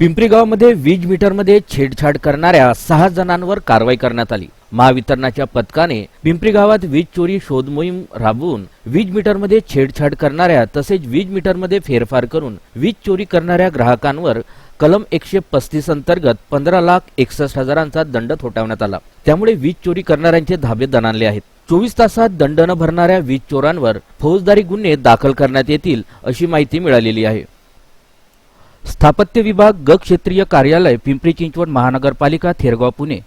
पिंपरी गावामध्ये वीज मीटरमध्ये छेडछाड करणाऱ्या 6 जणांवर कारवाई करण्यात आली। महावितरणाच्या पथकाने पिंपरी गावात वीज चोरी शोध मोहीम राबवून वीज मीटरमध्ये छेडछाड करणाऱ्या तसेच वीज मीटरमध्ये फेरफार करून वीज चोरी करणाऱ्या ग्राहकांवर कलम 135 अंतर्गत 15,61,000चा दंड ठोठावण्यात आला। त्यामुळे वीज चोरी करणाऱ्यांचे धाबे दणाणले आहेत। 24 तासात दंड न भरणाऱ्या वीज चोरांवर फौजदारी गुन्हे दाखल करण्यात येतील अशी माहिती मिळालेली आहे। स्थापत्य विभाग ग क्षेत्रीय कार्यालय पिंपरी चिंचवड महानगरपालिका थेरगाव पुणे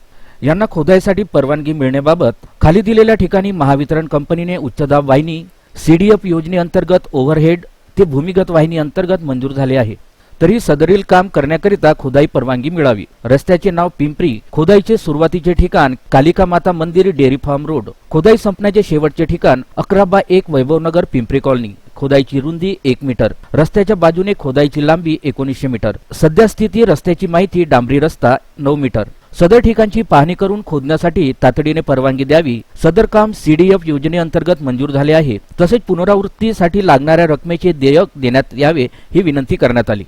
यांना खोदाईसाठी परवानगी मिळण्याबाबत खाली दिलेल्या ठिकाणी महावितरण कंपनीने उच्चदाब वाहिनी सीडीएफ योजनेअंतर्गत ओव्हरहेड ते भूमिगत वाहिनी अंतर्गत मंजूर झाले आहे। तरी सदरील काम करण्याकरिता खोदाई परवानगी मिळावी। रस्त्याचे नाव पिंपरी, खोदाईचे सुरुवातीचे ठिकाण कालिका माता मंदिर डेअरी फार्म रोड, खोदाई संपण्याचे शेवटचे ठिकाण 11/1 वैभवनगर पिंपरी कॉलनी, खोदाईची रुंदी 1 मीटर, रस्त्याच्या बाजूने खोदाईची लांबी 1900 मीटर, सध्या स्थिती रस्त्याची माहिती डांबरी रस्ता 9 मीटर। सदर ठिकाणची पाहणी करून खोदण्यासाठी तातडीने परवानगी द्यावी। सदर काम सीडीएफ योजनेअंतर्गत मंजूर झाले आहे। तसेच पुनरावृत्तीसाठी लागणाऱ्या रकमेचे देयक देण्यात यावे ही विनंती करण्यात आली।